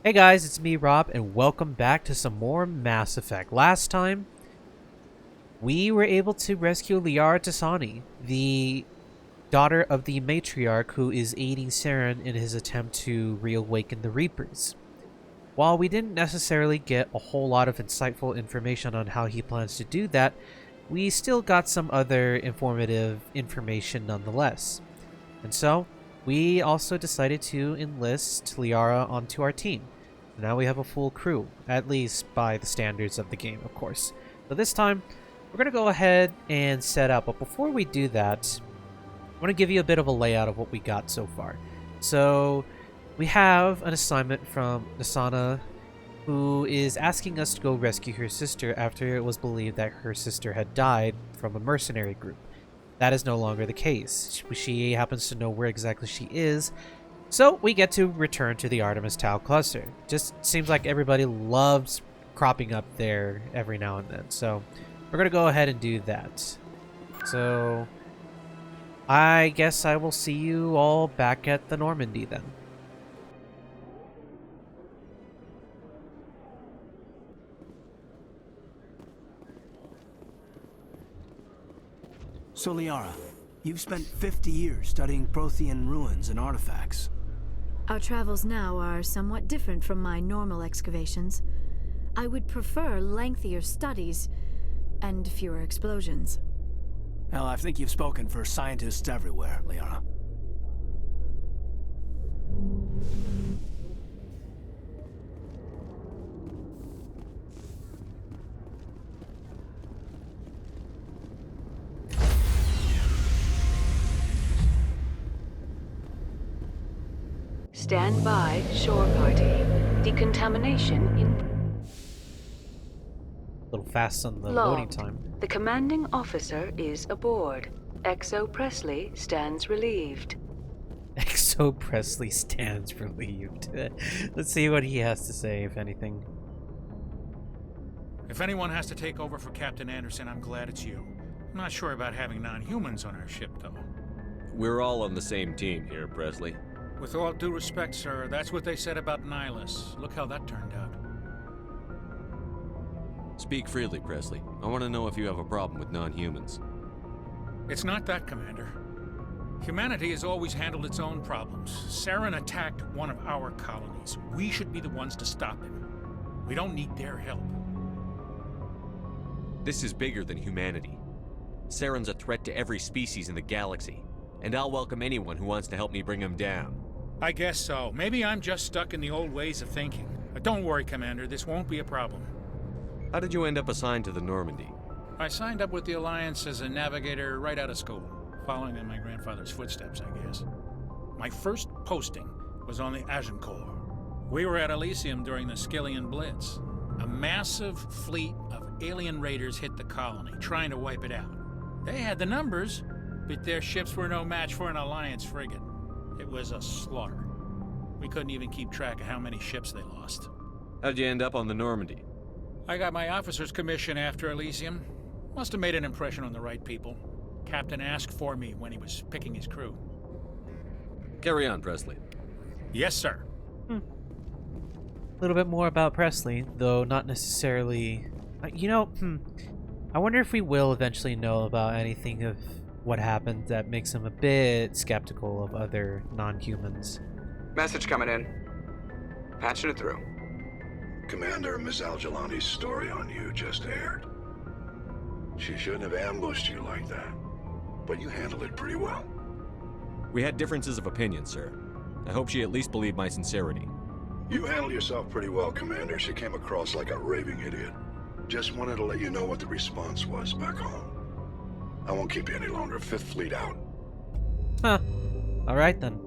Hey guys, it's me Rob, and welcome back to some more Mass Effect. Last time, we were able to rescue Liara T'Soni, the daughter of the matriarch who is aiding Saren in his attempt to reawaken the Reapers. While we didn't necessarily get a whole lot of insightful information on how he plans to do that, we still got some other informative information nonetheless. And so, we also decided to enlist Liara onto our team. Now we have a full crew, at least by the standards of the game, of course. So this time, we're going to go ahead and set up. But before we do that, I want to give you a bit of a layout of what we got so far. So we have an assignment from Nasana, who is asking us to go rescue her sister after it was believed that her sister had died from a mercenary group. That is no longer the case. She happens to know where exactly she is, so we get to return to the Artemis Tau cluster. Just seems like everybody loves cropping up there every now and then, so we're gonna go ahead and do that. So I guess I will see you all back at the Normandy then. So Liara, you've spent 50 years studying Prothean ruins and artifacts. Our travels now are somewhat different from my normal excavations. I would prefer lengthier studies and fewer explosions. Well, I think you've spoken for scientists everywhere, Liara. Stand by, shore party. Decontamination in... A little fast on the loading time. The commanding officer is aboard. XO Presley stands relieved. XO Presley stands relieved. Let's see what he has to say, if anything. If anyone has to take over for Captain Anderson, I'm glad it's you. I'm not sure about having non-humans on our ship, though. We're all on the same team here, Presley. With all due respect, sir, that's what they said about Nihilus. Look how that turned out. Speak freely, Presley. I want to know if you have a problem with non-humans. It's not that, Commander. Humanity has always handled its own problems. Saren attacked one of our colonies. We should be the ones to stop him. We don't need their help. This is bigger than humanity. Saren's a threat to every species in the galaxy, and I'll welcome anyone who wants to help me bring him down. I guess so. Maybe I'm just stuck in the old ways of thinking. But don't worry, Commander. This won't be a problem. How did you end up assigned to the Normandy? I signed up with the Alliance as a navigator right out of school, following in my grandfather's footsteps, I guess. My first posting was on the Agincourt. We were at Elysium during the Skillian Blitz. A massive fleet of alien raiders hit the colony, trying to wipe it out. They had the numbers, but their ships were no match for an Alliance frigate. It was a slaughter. We couldn't even keep track of how many ships they lost. How'd you end up on the Normandy? I got my officer's commission after Elysium. Must have made an impression on the right people. Captain asked for me when he was picking his crew. Carry on, Presley. Yes, sir. A little bit more about Presley, though not necessarily... I wonder if we will eventually know about anything of what happened that makes him a bit skeptical of other non-humans. Message coming in. Patching it through. Commander, Miss Al-Jalani's story on you just aired. She shouldn't have ambushed you like that, but you handled it pretty well. We had differences of opinion, sir. I hope she at least believed my sincerity. You handled yourself pretty well, Commander. She came across like a raving idiot. Just wanted to let you know what the response was back home. I won't keep you any longer. Fifth Fleet out. Huh. Alright then.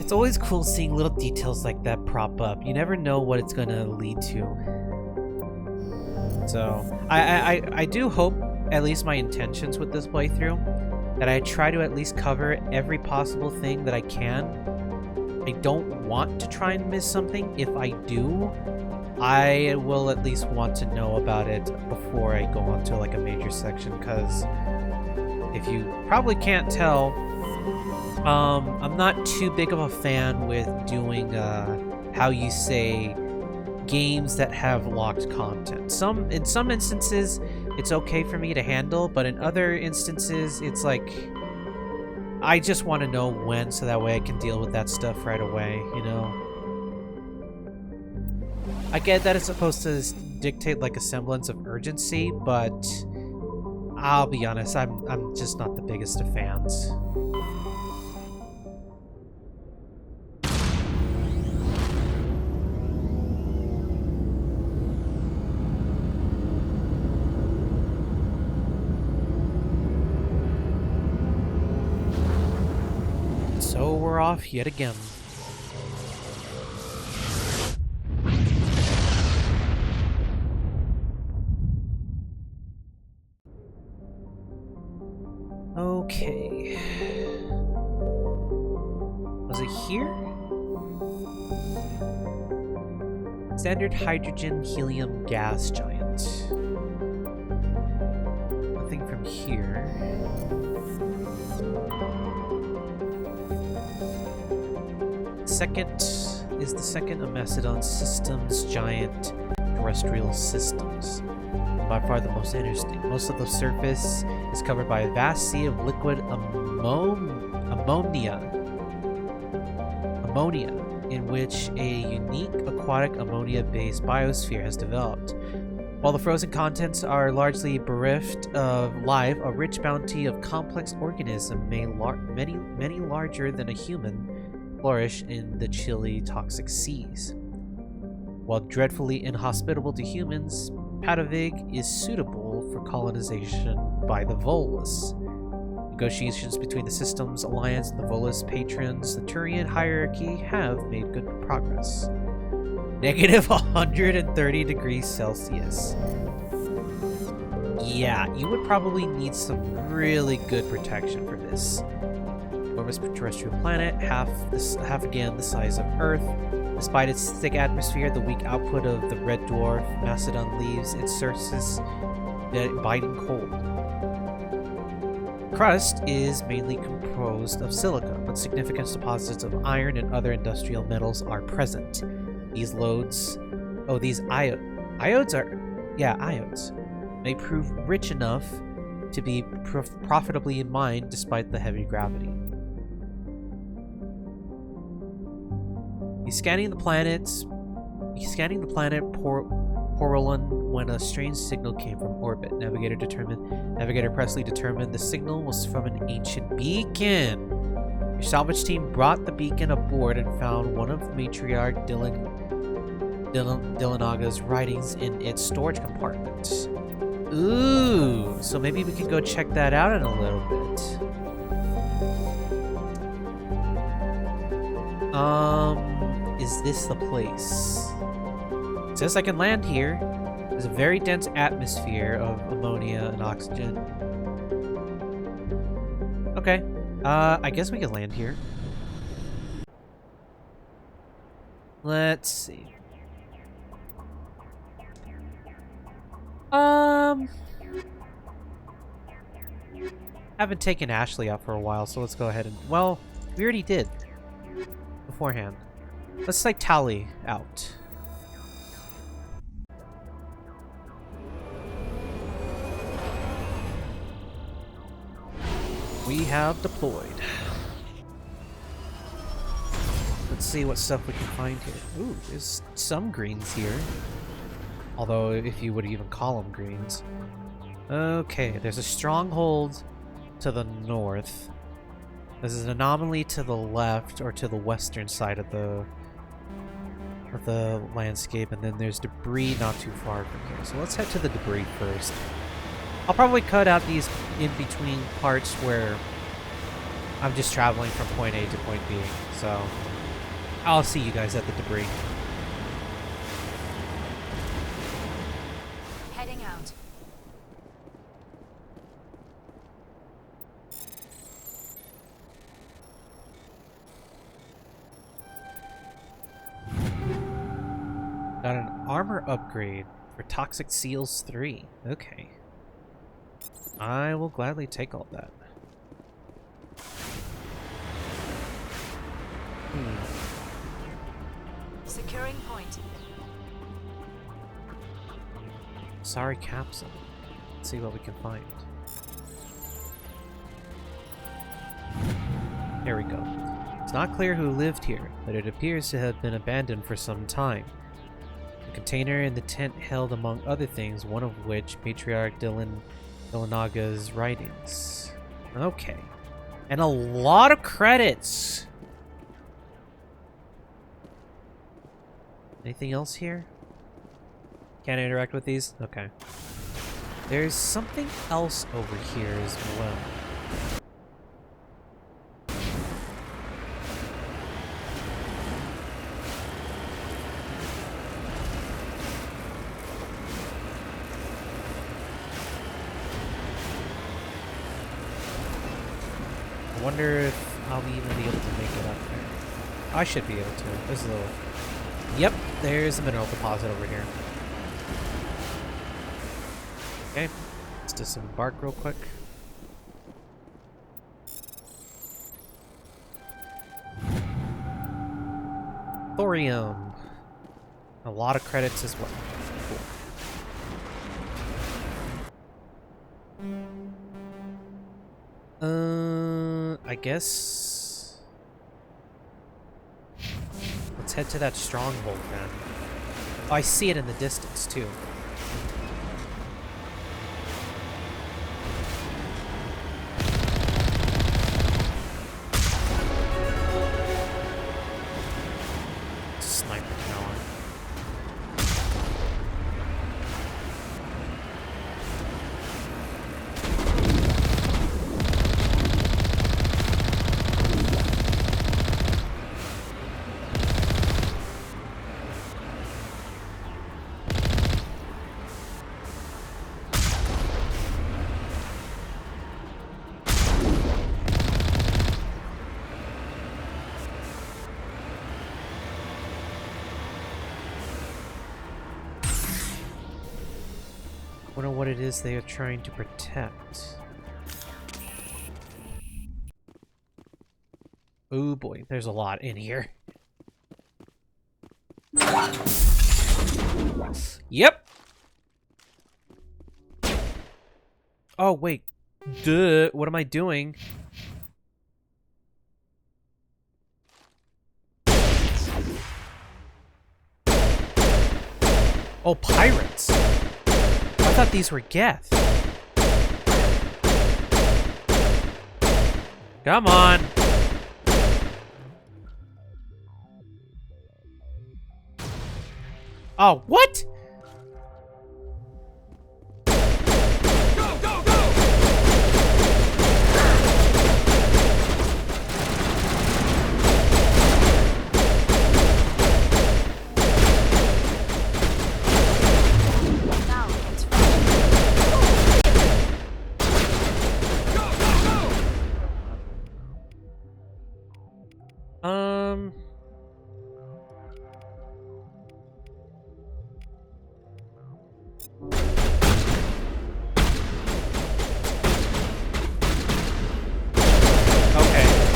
It's always cool seeing little details like that prop up. You never know what it's gonna lead to. So, I do hope, at least my intentions with this playthrough, that I try to at least cover every possible thing that I can. I don't want to try and miss something. If I do, I will at least want to know about it before I go on to like a major section, because if you probably can't tell, I'm not too big of a fan with doing how you say games that have locked content. In some instances, it's okay for me to handle, but in other instances, it's like I just want to know when, so that way I can deal with that stuff right away, you know? I get that it's supposed to dictate like a semblance of urgency, but I'll be honest, I'm just not the biggest of fans. So we're off yet again. Okay. Was it here? Standard hydrogen helium gas giant. Nothing from here. Is the second of Macedon Systems giant terrestrial systems. By far the most interesting. Most of the surface is covered by a vast sea of liquid ammonia, in which a unique aquatic ammonia-based biosphere has developed. While the frozen contents are largely bereft of life, a rich bounty of complex organisms, many larger than a human, flourish in the chilly, toxic seas. While dreadfully inhospitable to humans, Patavig is suitable for colonization by the Volus. Negotiations between the Systems Alliance and the Volus patrons, the Turian hierarchy, have made good progress. Negative 130 degrees Celsius. Yeah, you would probably need some really good protection for this. Enormous terrestrial planet, half again the size of Earth. Despite its thick atmosphere, the weak output of the red dwarf Macedon leaves its surface biting cold. Crust is mainly composed of silica, but significant deposits of iron and other industrial metals are present. These iodes may prove rich enough to be profitably mined despite the heavy gravity. He's scanning the planet Porolon when a strange signal came from orbit. Navigator Presley determined the signal was from an ancient beacon. Your salvage team brought the beacon aboard and found one of Matriarch Dylanaga's writings in its storage compartment. Ooh, so maybe we can go check that out in a little bit. Is this the place? It says I can land here. There's a very dense atmosphere of ammonia and oxygen. Okay. I guess we can land here. Let's see. Haven't taken Ashley out for a while, so let's go ahead and... Well, we already did. Beforehand. Let's take Tally out. We have deployed. Let's see what stuff we can find here. Ooh, there's some greens here. Although, if you would even call them greens. Okay, there's a stronghold to the north. There's an anomaly to the left, or to the western side of the landscape, and then there's debris not too far from here. So let's head to the debris first. I'll probably cut out these in-between parts where I'm just traveling from point A to point B. So I'll see you guys at the debris. Heading out. Got an armor upgrade for Toxic Seals 3. Okay. I will gladly take all that. Securing point. Sorry, capsule. Let's see what we can find. Here we go. It's not clear who lived here, but it appears to have been abandoned for some time. The container in the tent held, among other things, one of which Patriarch Dillanaga's writings. Okay. And a lot of credits! Anything else here? Can't interact with these? Okay. There's something else over here as well. I wonder if I'll even be able to make it up there. I should be able to. There's a little... Yep, there's a mineral deposit over here. Okay, let's disembark real quick. Thorium. A lot of credits as well. Cool. I guess... Let's head to that stronghold then. Oh, I see it in the distance too. Sniper tower. Wonder what it is they are trying to protect. Oh boy, there's a lot in here. Yep. Oh wait. Duh. What am I doing? Oh, pirates. I thought these were Geth. Come on. Oh, what? Go, go, go!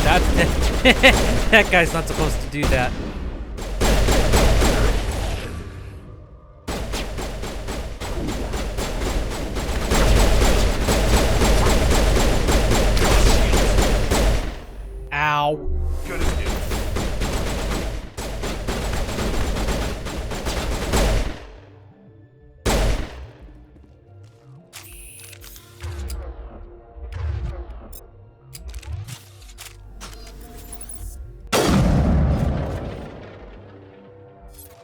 Now it's That guy's not supposed to do that. Ow. Good as new.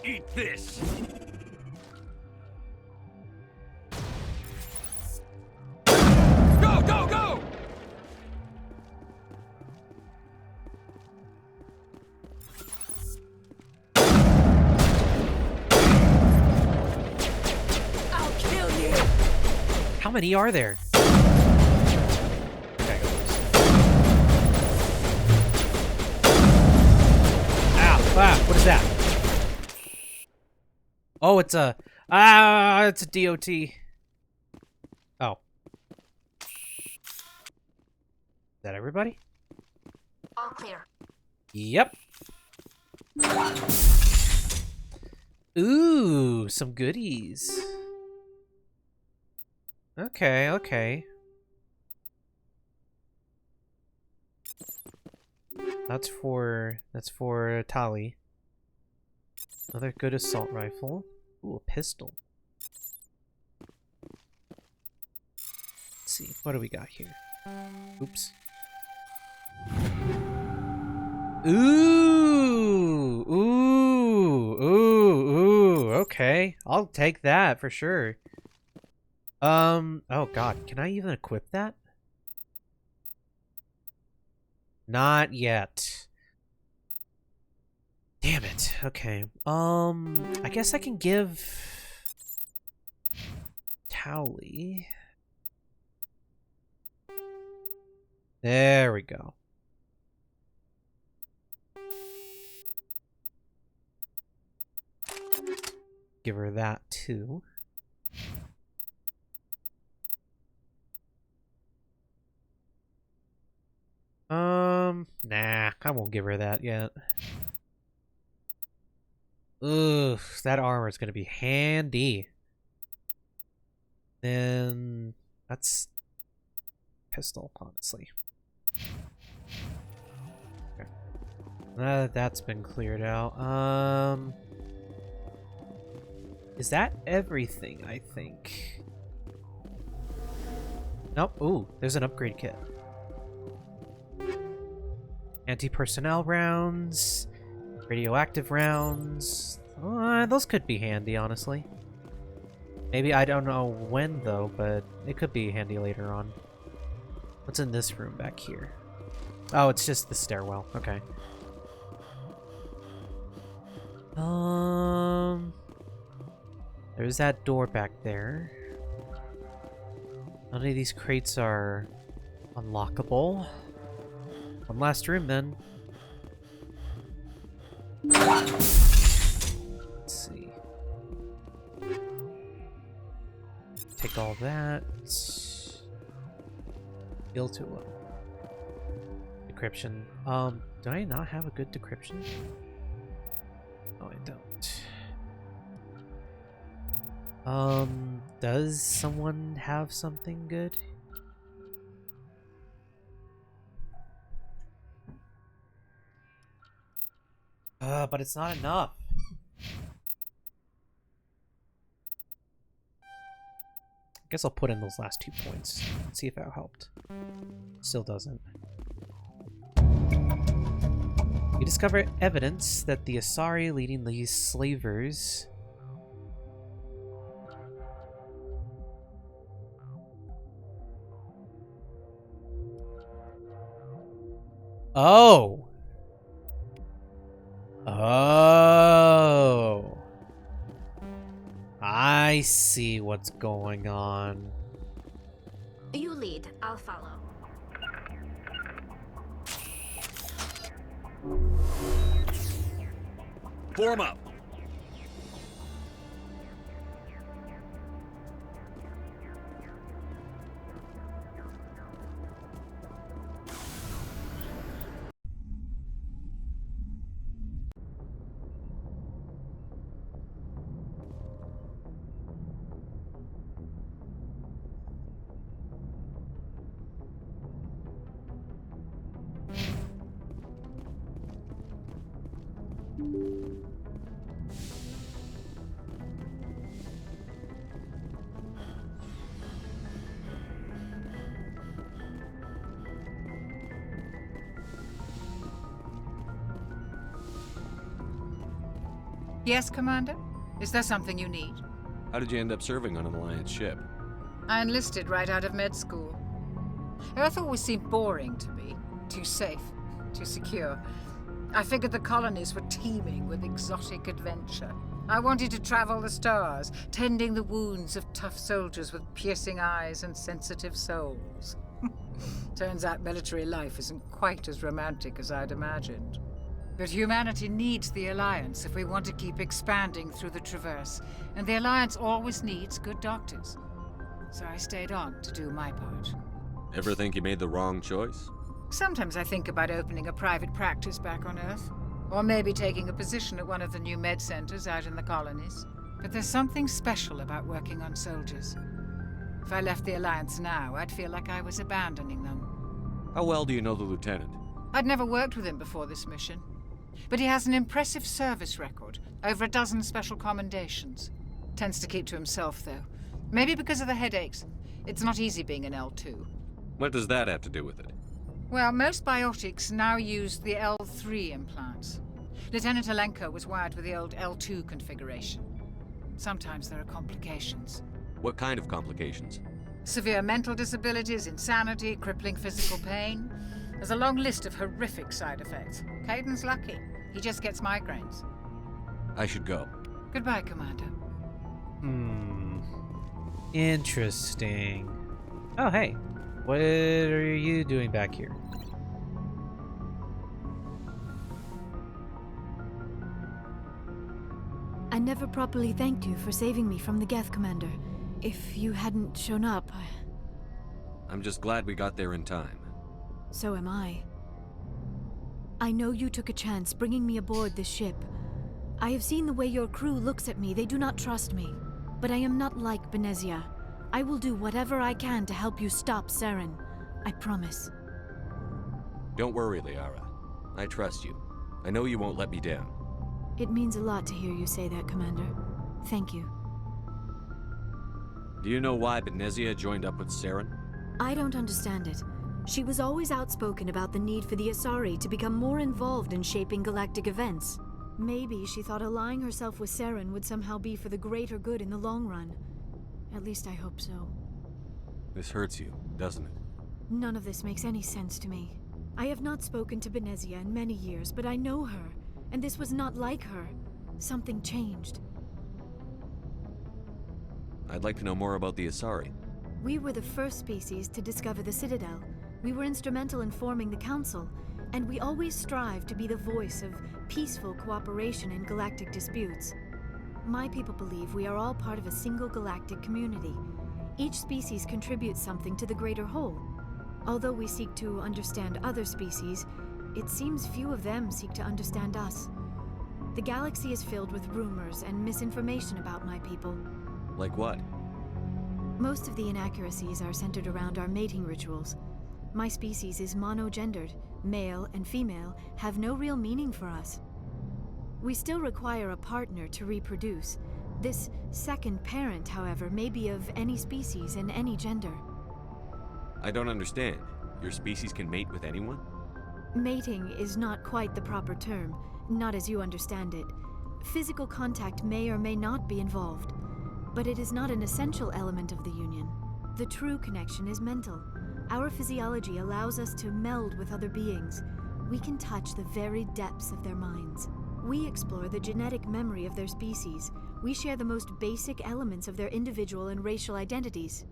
Eat this! Go, go, go! I'll kill you! How many are there? Okay, go first. Ow, ah, what is that? Oh, it's a... it's a DOT. Oh. Is that everybody? all clear. Yep. Ooh, some goodies. Okay, okay. That's for Tali. Another good assault rifle. Ooh, a pistol. Let's see, what do we got here? Oops. Ooh, ooh, ooh, ooh. Okay, I'll take that for sure. Oh god, can I even equip that? Not yet. Damn it. Okay. I guess I can give Towley. There we go. Give her that too. Nah, I won't give her that yet. Ugh, that armor's gonna be handy. Then that's pistol, honestly. Okay. That's been cleared out. Is that everything, I think? Nope. Ooh, there's an upgrade kit. Anti-personnel rounds, radioactive rounds. Those could be handy, honestly. Maybe, I don't know when though, but it could be handy later on. What's in this room back here? Oh, it's just the stairwell. Okay. There's that door back there. None of these crates are unlockable. One last room, then. Let's see. Take all that. Skill to low. Decryption. Do I not have a good decryption? No, I don't. Does someone have something good? But it's not enough. I guess I'll put in those last 2 points. See if that helped. Still doesn't. You discover evidence that the Asari leading these slavers Oh! Oh! I see what's going on. You lead, I'll follow. Form up! Yes, Commander? Is there something you need? How did you end up serving on an Alliance ship? I enlisted right out of med school. Earth always seemed boring to me. Too safe, too secure. I figured the colonies were teeming with exotic adventure. I wanted to travel the stars, tending the wounds of tough soldiers with piercing eyes and sensitive souls. Turns out military life isn't quite as romantic as I'd imagined. But humanity needs the Alliance if we want to keep expanding through the Traverse, and the Alliance always needs good doctors. So I stayed on to do my part. Ever think you made the wrong choice? Sometimes I think about opening a private practice back on Earth. Or maybe taking a position at one of the new med centers out in the colonies. But there's something special about working on soldiers. If I left the Alliance now, I'd feel like I was abandoning them. How well do you know the lieutenant? I'd never worked with him before this mission. But he has an impressive service record, over a dozen special commendations. Tends to keep to himself, though. Maybe because of the headaches. It's not easy being an L2. What does that have to do with it? Well, most biotics now use the L3 implants. Lieutenant Alenko was wired with the old L2 configuration. Sometimes there are complications. What kind of complications? Severe mental disabilities, insanity, crippling physical pain. There's a long list of horrific side effects. Caden's lucky. He just gets migraines. I should go. Goodbye, Commander. Interesting. Oh, hey. What are you doing back here? I never properly thanked you for saving me from the Geth, Commander. If you hadn't shown up, I'm just glad we got there in time. so am I. I know you took a chance bringing me aboard this ship. I have seen the way your crew looks at me. They do not trust me. But I am not like Benezia. I will do whatever I can to help you stop Saren. I promise. Don't worry, Liara. I trust you. I know you won't let me down. It means a lot to hear you say that, Commander. Thank you. Do you know why Benezia joined up with Saren? I don't understand it. She was always outspoken about the need for the Asari to become more involved in shaping galactic events. Maybe she thought allying herself with Saren would somehow be for the greater good in the long run. At least I hope so. This hurts you, doesn't it? None of this makes any sense to me. I have not spoken to Benezia in many years, but I know her, and this was not like her. Something changed. I'd like to know more about the Asari. We were the first species to discover the Citadel. We were instrumental in forming the Council, and we always strive to be the voice of peaceful cooperation in galactic disputes. My people believe we are all part of a single galactic community. Each species contributes something to the greater whole. Although we seek to understand other species, it seems few of them seek to understand us. The galaxy is filled with rumors and misinformation about my people. Like what? Most of the inaccuracies are centered around our mating rituals. My species is monogendered. Male and female have no real meaning for us. We still require a partner to reproduce. This second parent, however, may be of any species and any gender. I don't understand. Your species can mate with anyone? Mating is not quite the proper term, not as you understand it. Physical contact may or may not be involved, but it is not an essential element of the union. The true connection is mental. Our physiology allows us to meld with other beings. We can touch the very depths of their minds. We explore the genetic memory of their species. We share the most basic elements of their individual and racial identities.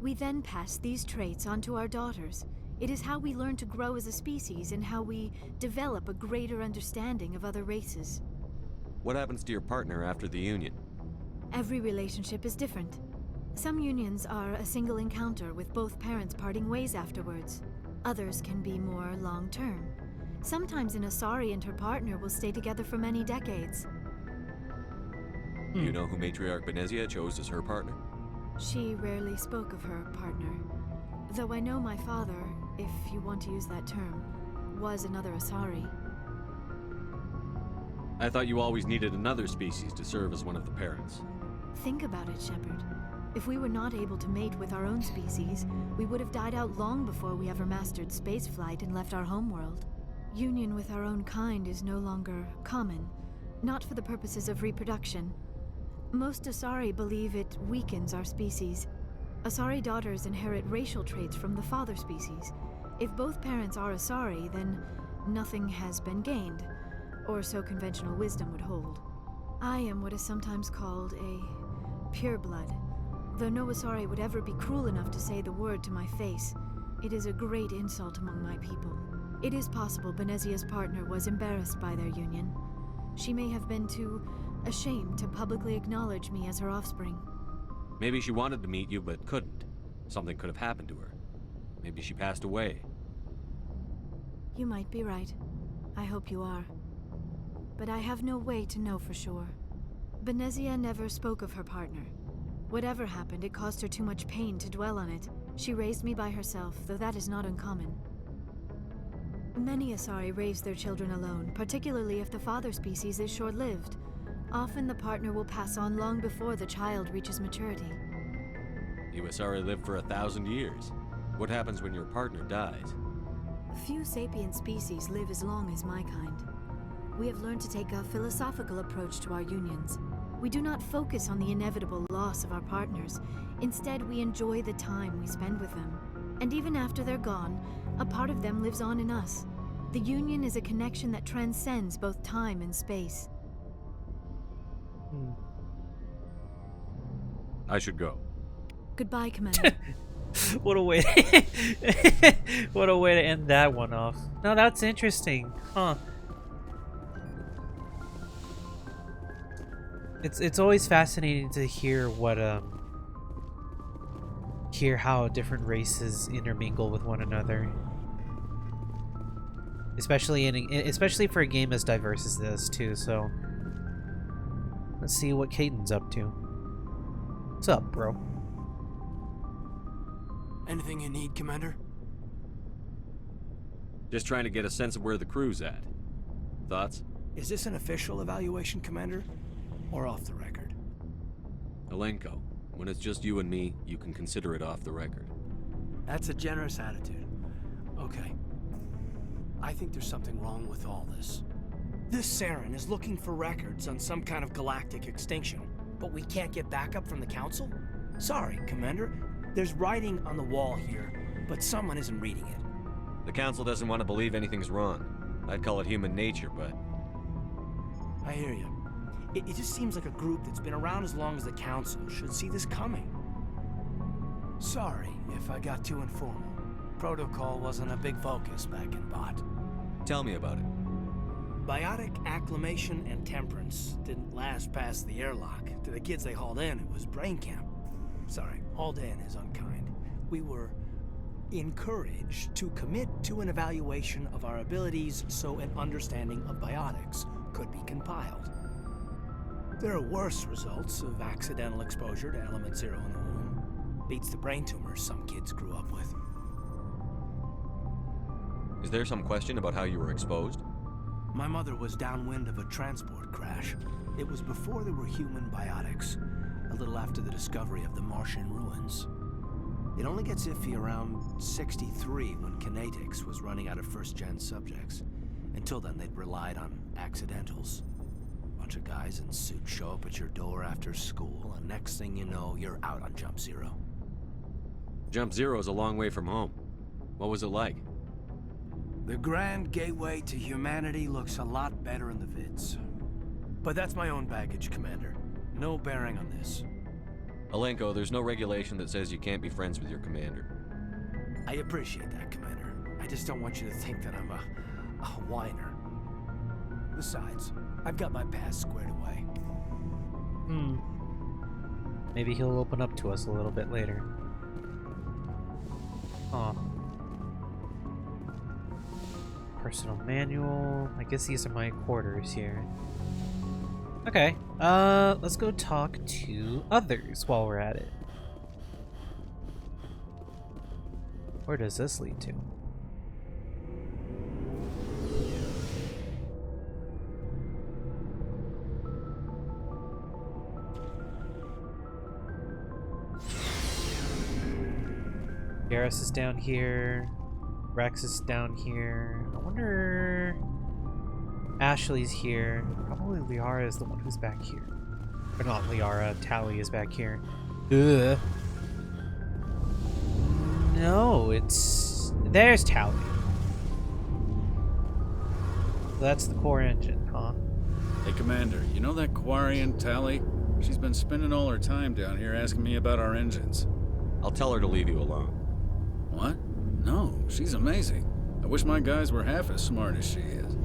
We then pass these traits on to our daughters. It is how we learn to grow as a species and how we develop a greater understanding of other races. What happens to your partner after the union? Every relationship is different. Some unions are a single encounter with both parents parting ways afterwards. Others can be more long-term. Sometimes an Asari and her partner will stay together for many decades. Do you know who Matriarch Benezia chose as her partner? She rarely spoke of her partner. Though I know my father, if you want to use that term, was another Asari. I thought you always needed another species to serve as one of the parents. Think about it, Shepard. If we were not able to mate with our own species, we would have died out long before we ever mastered spaceflight and left our homeworld. Union with our own kind is no longer common, not for the purposes of reproduction. Most Asari believe it weakens our species. Asari daughters inherit racial traits from the father species. If both parents are Asari, then nothing has been gained, or so conventional wisdom would hold. I am what is sometimes called a pureblood. Though no Asari would ever be cruel enough to say the word to my face, it is a great insult among my people. It is possible Benezia's partner was embarrassed by their union. She may have been too ashamed to publicly acknowledge me as her offspring. Maybe she wanted to meet you but couldn't. Something could have happened to her. Maybe she passed away. You might be right. I hope you are. But I have no way to know for sure. Benezia never spoke of her partner. Whatever happened, it caused her too much pain to dwell on it. She raised me by herself, though that is not uncommon. Many Asari raise their children alone, particularly if the father species is short-lived. Often the partner will pass on long before the child reaches maturity. You Asari live for 1,000 years. What happens when your partner dies? Few sapient species live as long as my kind. We have learned to take a philosophical approach to our unions. We do not focus on the inevitable loss of our partners. Instead, we enjoy the time we spend with them. And even after they're gone, a part of them lives on in us. The union is a connection that transcends both time and space. I should go. Goodbye, Commander. What a way what a way to end that one off. No, that's interesting. Huh. It's always fascinating to hear what hear how different races intermingle with one another. Especially for a game as diverse as this too, so let's see what Caden's up to. What's up, bro? Anything you need, Commander? Just trying to get a sense of where the crew's at. Thoughts? Is this an official evaluation, Commander? Or off the record? Alenko, when it's just you and me, you can consider it off the record. That's a generous attitude. Okay. I think there's something wrong with all this. This Saren is looking for records on some kind of galactic extinction, but we can't get backup from the Council? Sorry, Commander. There's writing on the wall here, but someone isn't reading it. The Council doesn't want to believe anything's wrong. I'd call it human nature, but... I hear you. It just seems like a group that's been around as long as the Council should see this coming. Sorry if I got too informal. Protocol wasn't a big focus back in Bot. Tell me about it. Biotic acclimation and temperance didn't last past the airlock. To the kids they hauled in, it was brain camp. Sorry, hauled in is unkind. We were encouraged to commit to an evaluation of our abilities so an understanding of biotics could be compiled. There are worse results of accidental exposure to element 0 in the womb. Beats the brain tumors some kids grew up with. Is there some question about how you were exposed? My mother was downwind of a transport crash. It was before there were human biotics, a little after the discovery of the Martian ruins. It only gets iffy around 63 when Kinetics was running out of first-gen subjects. Until then, they'd relied on accidentals. Bunch of guys in suits show up at your door after school, and next thing you know, you're out on Jump Zero. Jump Zero's a long way from home. What was it like? The grand gateway to humanity looks a lot better in the vids. But that's my own baggage, Commander. No bearing on this. Alenko, there's no regulation that says you can't be friends with your commander. I appreciate that, Commander. I just don't want you to think that I'm a whiner. Besides, I've got my past squared away. Maybe he'll open up to us a little bit later. Huh. Personal manual. I guess these are my quarters here. Okay. Let's go talk to others while we're at it. Where does this lead to? Garrus is down here. Rex is down here. I wonder... Ashley's here. Probably Liara is the one who's back here. Or not Liara, Tally is back here. Ugh. No, it's... There's Tally. That's the core engine, huh? Hey, Commander, you know that Quarian Tally? She's been spending all her time down here asking me about our engines. I'll tell her to leave you alone. What? No, she's amazing. I wish my guys were half as smart as she is.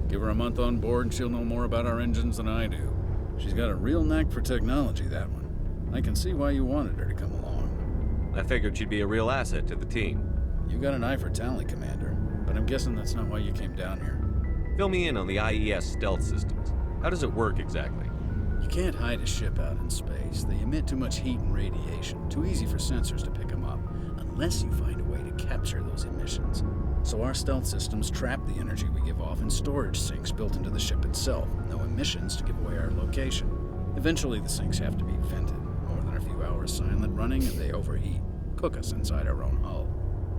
Give her a month on board and she'll know more about our engines than I do. She's got a real knack for technology, that one. I can see why you wanted her to come along. I figured she'd be a real asset to the team. You got an eye for Tally, Commander, but I'm guessing that's not why you came down here. Fill me in on the IES stealth systems. How does it work exactly? You can't hide a ship out in space. They emit too much heat and radiation. Too easy for sensors to pick them up, unless you find a way to capture those emissions. So our stealth systems trap the energy we give off in storage sinks built into the ship itself. No emissions to give away our location. Eventually the sinks have to be vented. More than a few hours silent running and they overheat. Cook us inside our own hull.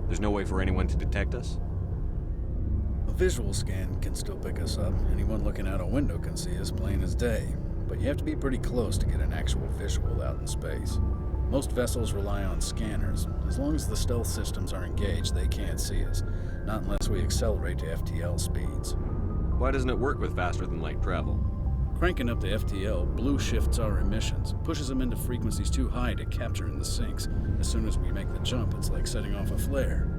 There's no way for anyone to detect us? A visual scan can still pick us up. Anyone looking out a window can see us plain as day. But you have to be pretty close to get an actual visual out in space. Most vessels rely on scanners. As long as the stealth systems are engaged, they can't see us. Not unless we accelerate to FTL speeds. Why doesn't it work with faster-than-light travel? Cranking up the FTL blue shifts our emissions, pushes them into frequencies too high to capture in the sinks. As soon as we make the jump, it's like setting off a flare.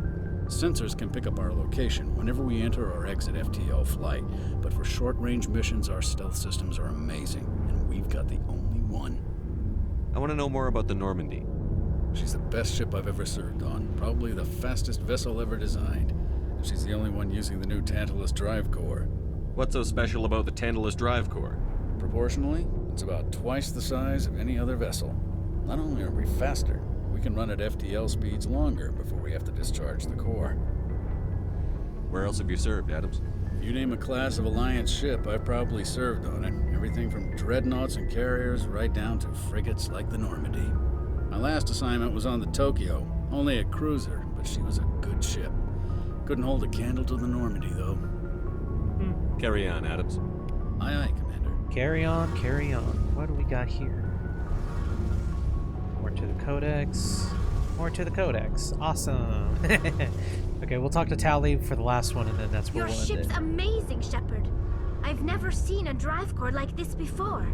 Sensors can pick up our location whenever we enter or exit FTL flight, but for short-range missions, our stealth systems are amazing, and we've got the only one. I want to know more about the Normandy. She's the best ship I've ever served on, probably the fastest vessel ever designed. And she's the only one using the new Tantalus drive core. What's so special about the Tantalus drive core? Proportionally, it's about twice the size of any other vessel. Not only are we faster, we can run at FTL speeds longer before we have to discharge the core. Where else have you served, Adams? If you name a class of Alliance ship, I've probably served on it. Everything from dreadnoughts and carriers right down to frigates like the Normandy. My last assignment was on the Tokyo, only a cruiser, but she was a good ship. Couldn't hold a candle to the Normandy, though. Carry on, Adams. Aye, aye, Commander. Carry on, carry on. What do we got here? More to the Codex. More to the Codex. Awesome. Okay, we'll talk to Tally for the last one, and then that's where Your we'll end ship's it. amazing, Shepard. I've never seen a drive core like this before.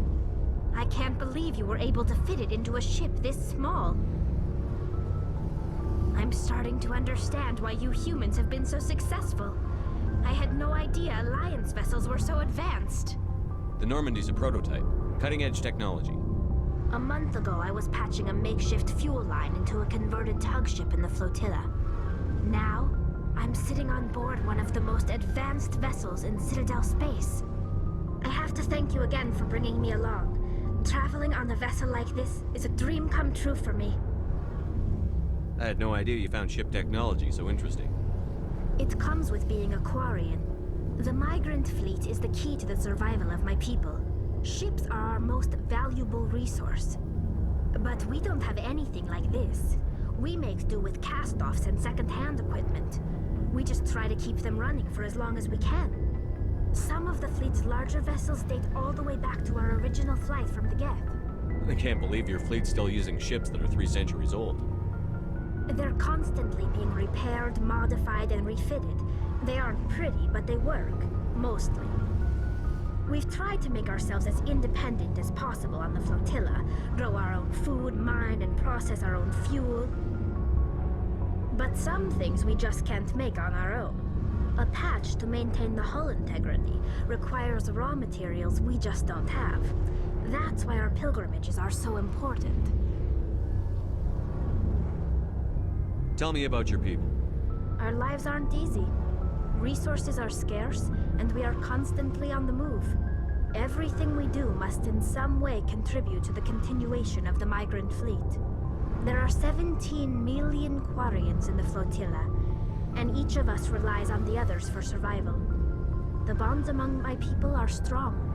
I can't believe you were able to fit it into a ship this small. I'm starting to understand why you humans have been so successful. I had no idea Alliance vessels were so advanced. The Normandy's a prototype. Cutting-edge technology. A month ago, I was patching a makeshift fuel line into a converted tug ship in the flotilla. Now, I'm sitting on board one of the most advanced vessels in Citadel space. I have to thank you again for bringing me along. Traveling on a vessel like this is a dream come true for me. I had no idea you found ship technology so interesting. It comes with being a Quarian. The migrant fleet is the key to the survival of my people. Ships are our most valuable resource. But we don't have anything like this. We make do with cast-offs and second-hand equipment. We just try to keep them running for as long as we can. Some of the fleet's larger vessels date all the way back to our original flight from the Geth. I can't believe your fleet's still using ships that are 3 centuries old. They're constantly being repaired, modified, and refitted. They aren't pretty, but they work. Mostly. We've tried to make ourselves as independent as possible on the flotilla, grow our own food, mine, and process our own fuel. But some things we just can't make on our own. A patch to maintain the hull integrity requires raw materials we just don't have. That's why our pilgrimages are so important. Tell me about your people. Our lives aren't easy. Resources are scarce, and we are constantly on the move. Everything we do must in some way contribute to the continuation of the migrant fleet. There are 17 million Quarians in the flotilla, and each of us relies on the others for survival. The bonds among my people are strong.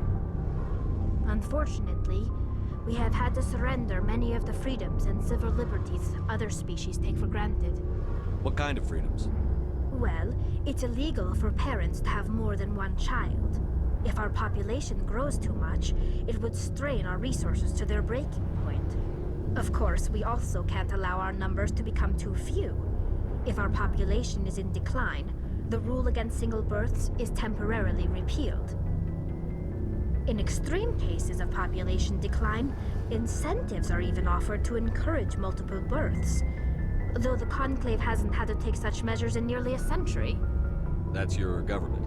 Unfortunately, we have had to surrender many of the freedoms and civil liberties other species take for granted. What kind of freedoms? Well, it's illegal for parents to have more than one child. If our population grows too much, it would strain our resources to their breaking point. Of course, we also can't allow our numbers to become too few. If our population is in decline, the rule against single births is temporarily repealed. In extreme cases of population decline, incentives are even offered to encourage multiple births, though the Conclave hasn't had to take such measures in nearly a century. That's your government.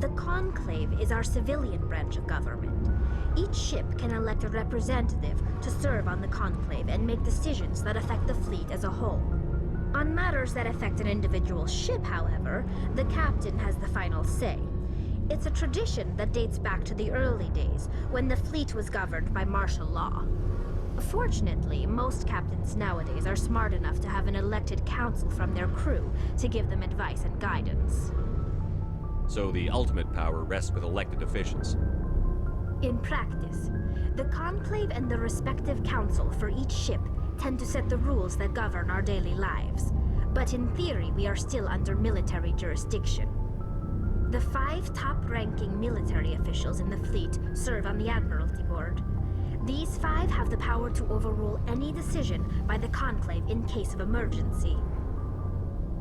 The Conclave is our civilian branch of government. Each ship can elect a representative to serve on the Conclave and make decisions that affect the fleet as a whole. On matters that affect an individual ship, however, the captain has the final say. It's a tradition that dates back to the early days, when the fleet was governed by martial law. Fortunately, most captains nowadays are smart enough to have an elected council from their crew to give them advice and guidance. So the ultimate power rests with elected officials. In practice, the Conclave and the respective council for each ship tend to set the rules that govern our daily lives. But in theory, we are still under military jurisdiction. The 5 top-ranking military officials in the fleet serve on the Admiralty Board. These 5 have the power to overrule any decision by the Conclave in case of emergency.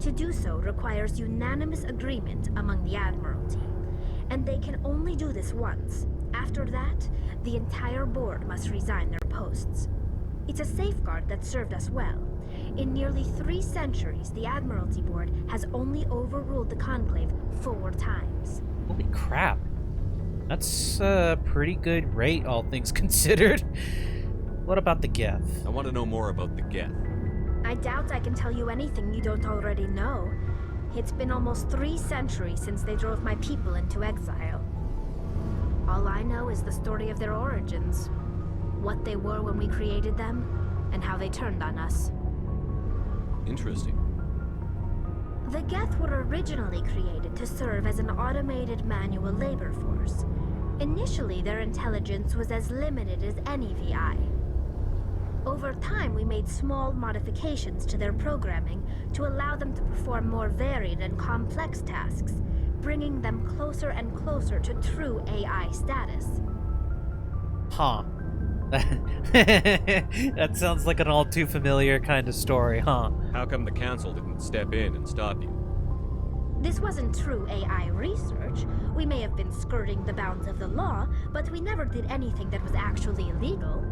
To do so requires unanimous agreement among the Admiralty, and they can only do this once. After that, the entire board must resign their posts. It's a safeguard that served us well. In nearly 3 centuries, the Admiralty Board has only overruled the Conclave 4 times. Holy crap. That's a pretty good rate, all things considered. What about the Geth? I want to know more about the Geth. I doubt I can tell you anything you don't already know. It's been almost 3 centuries since they drove my people into exile. All I know is the story of their origins. What they were when we created them, and how they turned on us. Interesting. The Geth were originally created to serve as an automated manual labor force. Initially, their intelligence was as limited as any VI. Over time, we made small modifications to their programming to allow them to perform more varied and complex tasks, bringing them closer and closer to true AI status. Huh. That sounds like an all too familiar kind of story, huh? How come the council didn't step in and stop you? This wasn't true AI research. We may have been skirting the bounds of the law, but we never did anything that was actually illegal.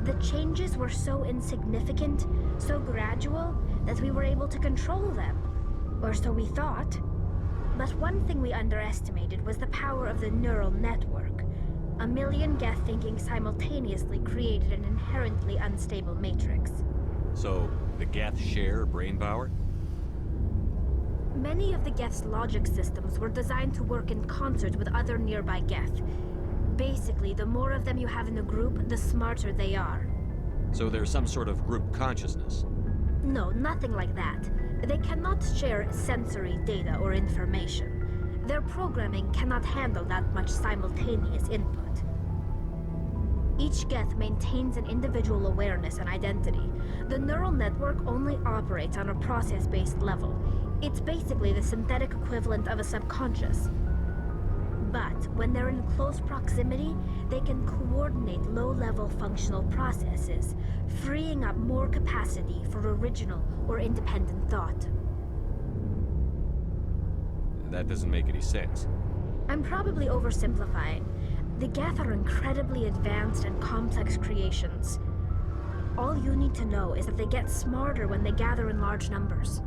The changes were so insignificant, so gradual, that we were able to control them. Or so we thought. But one thing we underestimated was the power of the neural network. A million Geth thinking simultaneously created an inherently unstable matrix. So, the Geth share brain power? Many of the Geth's logic systems were designed to work in concert with other nearby Geth. Basically, the more of them you have in a group, the smarter they are. So there's some sort of group consciousness? No, nothing like that. They cannot share sensory data or information. Their programming cannot handle that much simultaneous input. Each Geth maintains an individual awareness and identity. The neural network only operates on a process-based level. It's basically the synthetic equivalent of a subconscious. But when they're in close proximity, they can coordinate low-level functional processes, freeing up more capacity for original or independent thought. That doesn't make any sense. I'm probably oversimplifying. The Geth are incredibly advanced and complex creations. All you need to know is that they get smarter when they gather in large numbers.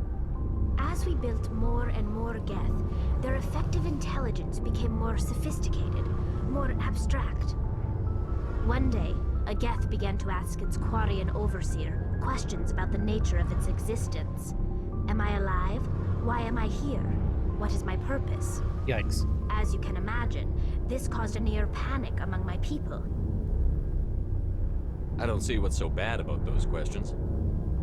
As we built more and more Geth, their effective intelligence became more sophisticated, more abstract. One day, a Geth began to ask its Quarian overseer questions about the nature of its existence. Am I alive? Why am I here? What is my purpose? Yikes. As you can imagine, this caused a near panic among my people. I don't see what's so bad about those questions.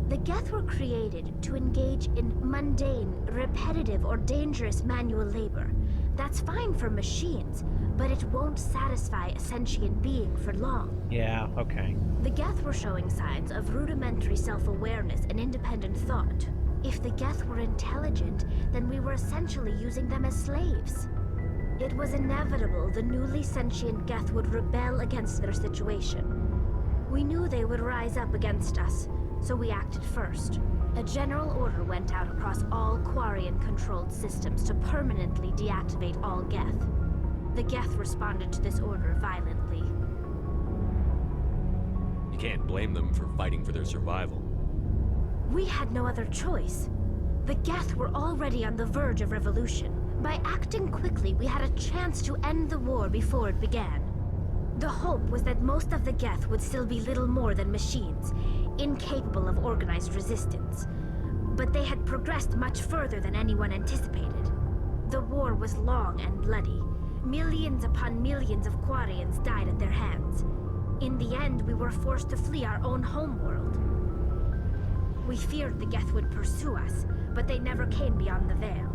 The Geth were created to engage in mundane, repetitive, or dangerous manual labor. That's fine for machines, but it won't satisfy a sentient being for long. Yeah, okay. The Geth were showing signs of rudimentary self-awareness and independent thought. If the Geth were intelligent, then we were essentially using them as slaves. It was inevitable the newly sentient Geth would rebel against their situation. We knew they would rise up against us, so we acted first. A general order went out across all Quarian-controlled systems to permanently deactivate all Geth. The Geth responded to this order violently. You can't blame them for fighting for their survival. We had no other choice. The Geth were already on the verge of revolution. By acting quickly, we had a chance to end the war before it began. The hope was that most of the Geth would still be little more than machines, incapable of organized resistance. But they had progressed much further than anyone anticipated. The war was long and bloody. Millions upon millions of Quarians died at their hands. In the end, we were forced to flee our own homeworld. We feared the Geth would pursue us, but they never came beyond the Veil.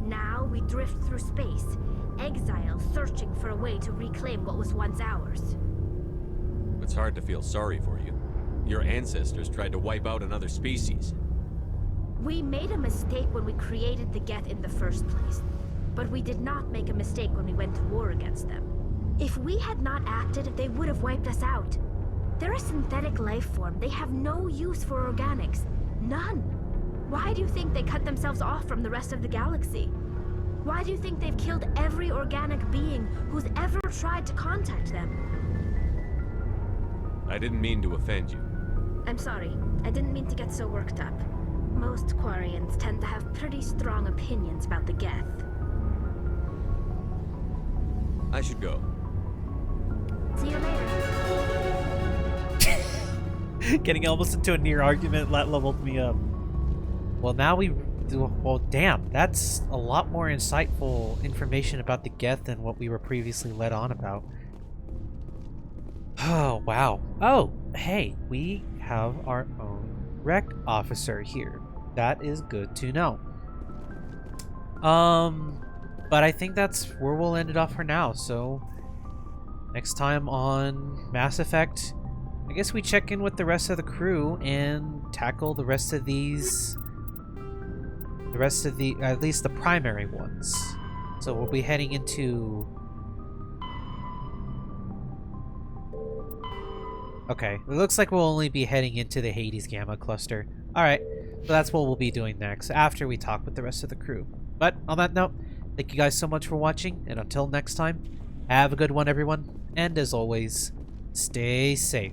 Now we drift through space, exile searching for a way to reclaim what was once ours. It's hard to feel sorry for you. Your ancestors tried to wipe out another species. We made a mistake when we created the Geth in the first place, but we did not make a mistake when we went to war against them. If we had not acted, they would have wiped us out. They're a synthetic life form. They have no use for organics. None. Why do you think they cut themselves off from the rest of the galaxy? Why do you think they've killed every organic being who's ever tried to contact them? I didn't mean to offend you. I'm sorry. I didn't mean to get so worked up. Most Quarians tend to have pretty strong opinions about the Geth. I should go. See you later. Getting almost into a near argument leveled me up. Well, now well, damn, that's a lot more insightful information about the Geth than what we were previously led on about. Oh, wow. Oh, hey, we have our own rec officer here. That is good to know. But I think that's where we'll end it off for now. So next time on Mass Effect, I guess we check in with the rest of the crew and tackle the rest of these, at least the primary ones. So we'll be heading into... Okay, it looks like we'll only be heading into the Hades Gamma cluster. Alright, so that's what we'll be doing next, after we talk with the rest of the crew. But on that note, thank you guys so much for watching, and until next time, have a good one everyone, and as always, stay safe.